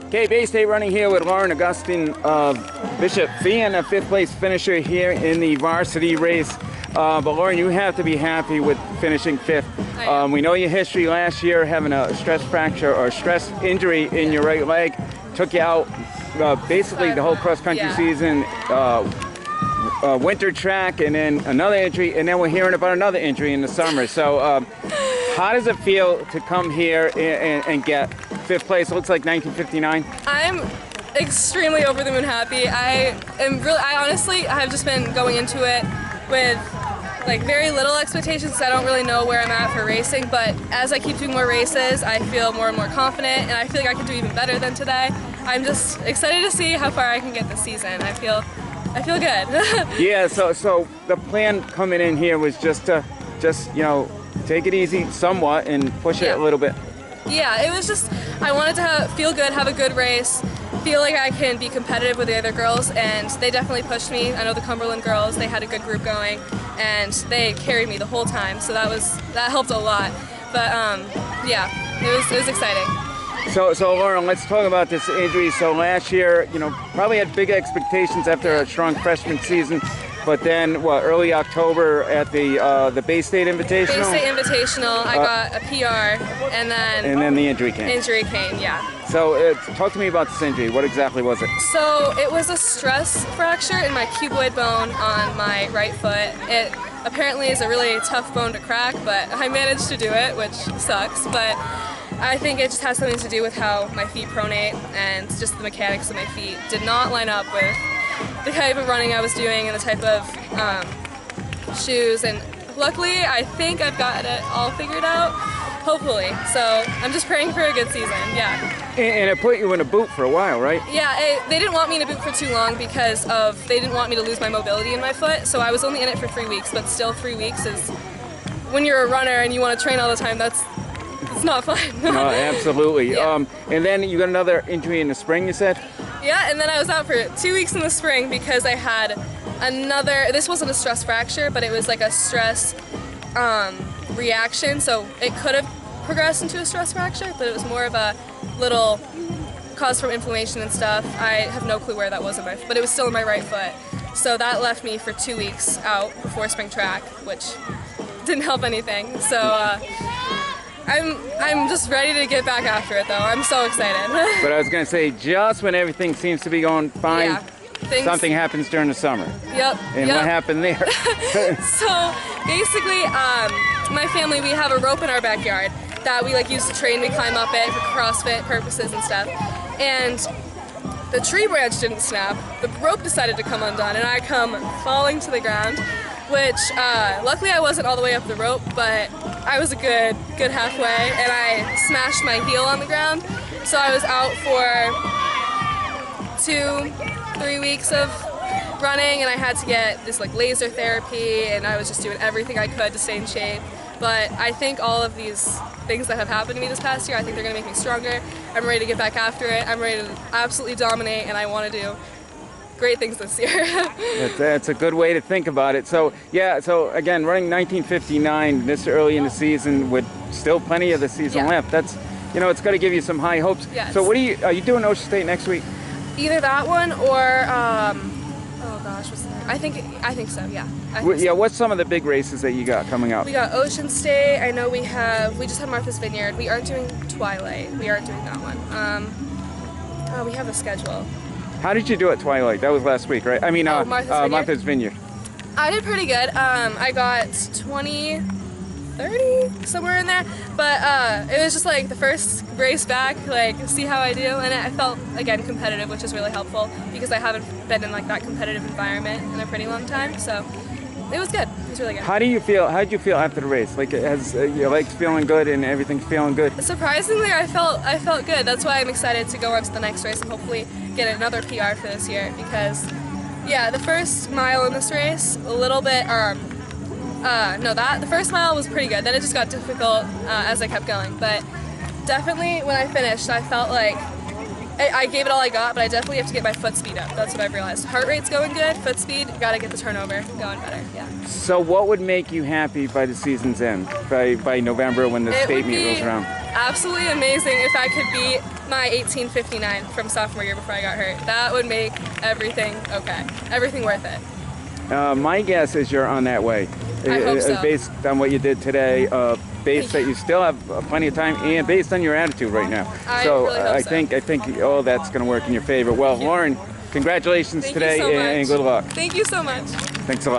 Okay, Bay State running here with Lauren Augustyn of Bishop Feehan, a fifth place finisher here in the varsity race. But Lauren, you have to be happy with finishing fifth. We know your history last year, having a stress fracture or stress injury in your right leg. Took you out basically the whole cross-country season, winter track, and then another injury, and then we're hearing about another injury in the summer. So how does it feel to come here and get fifth place? It looks like 1959. I'm extremely over the moon happy. I honestly have just been going into it with like very little expectations. I don't really know where I'm at for racing, but as I keep doing more races, I feel more and more confident, and I feel like I can do even better than today. I'm just excited to see how far I can get this season. I feel good. Yeah, so the plan coming in here was just to you know, take it easy somewhat and push it a little bit. Yeah, it was just, I wanted to feel good, have a good race, feel like I can be competitive with the other girls, and they definitely pushed me. I know the Cumberland girls, they had a good group going, and they carried me the whole time, so that helped a lot. But yeah, it was exciting. So Lauren, let's talk about this injury. So last year, you know, probably had big expectations after a strong freshman season. But then, early October at the Bay State Invitational? Bay State Invitational, I got a PR, and then the injury came. Yeah. So talk to me about this injury. What exactly was it? So it was a stress fracture in my cuboid bone on my right foot. It apparently is a really tough bone to crack, but I managed to do it, which sucks. But I think it just has something to do with how my feet pronate, and just the mechanics of my feet did not line up with the type of running I was doing and the type of shoes, and luckily I think I've got it all figured out, hopefully. So I'm just praying for a good season, yeah. And it put you in a boot for a while, right? Yeah, they didn't want me in a boot for too long because they didn't want me to lose my mobility in my foot, so I was only in it for 3 weeks, but still 3 weeks is, when you're a runner and you want to train all the time, it's not fun. Absolutely. Yeah. And then you got another injury in the spring, you said? Yeah, and then I was out for 2 weeks in the spring because I had this wasn't a stress fracture, but it was like a stress reaction, so it could have progressed into a stress fracture, but it was more of a little cause from inflammation and stuff. I have no clue where that was in my foot, but it was still in my right foot. So that left me for 2 weeks out before spring track, which didn't help anything. So I'm just ready to get back after it, though. I'm so excited. But I was going to say, just when everything seems to be going fine, something happens during the summer. Yep. And what happened there? So basically, my family, we have a rope in our backyard that we use to train. We climb up it for CrossFit purposes and stuff. And the tree branch didn't snap. The rope decided to come undone, and I come falling to the ground, which luckily I wasn't all the way up the rope, but I was a good halfway, and I smashed my heel on the ground. So I was out for 2-3 weeks of running, and I had to get this laser therapy, and I was just doing everything I could to stay in shape. But I think all of these things that have happened to me this past year, I think they're going to make me stronger. I'm ready to get back after it. I'm ready to absolutely dominate, and I want to do great things this year. That's a good way to think about it. So yeah, so again, running 1959 this early in the season with still plenty of the season left, that's, you know, it's got to give you some high hopes. Yes. So are you doing Ocean State next week? Either that one or oh gosh, what's the name? I think so, yeah. What's some of the big races that you got coming up? We got Ocean State. I know we just had Martha's Vineyard. We aren't doing Twilight. We aren't doing that one. We have a schedule. How did you do at Twilight? That was last week, right? I mean, Martha's Vineyard. I did pretty good. I got 20, 30, somewhere in there. But it was just the first race back, see how I do. And I felt, again, competitive, which is really helpful because I haven't been in that competitive environment in a pretty long time. So it was good. It was really good. How did you feel after the race? Has your legs feeling good and everything's feeling good? Surprisingly, I felt good. That's why I'm excited to go on to the next race and hopefully get another PR for this year, because the first mile in this race, a little bit, the first mile was pretty good. Then it just got difficult as I kept going. But definitely when I finished, I felt like I gave it all I got, but I definitely have to get my foot speed up. That's what I've realized. Heart rate's going good, foot speed, gotta get the turnover going better, yeah. So what would make you happy by the season's end, by November when the state meet rolls around? Absolutely amazing if I could beat my 1859 from sophomore year before I got hurt. That would make everything okay. Everything worth it. My guess is you're on that way. I hope so. Based on what you did today, based that you still have plenty of time, and based on your attitude right now. I So really hope I think all that's going to work in your favor. Well, Lauren, congratulations Thank today, you so much. and good luck. Thank you so much. Thanks a lot.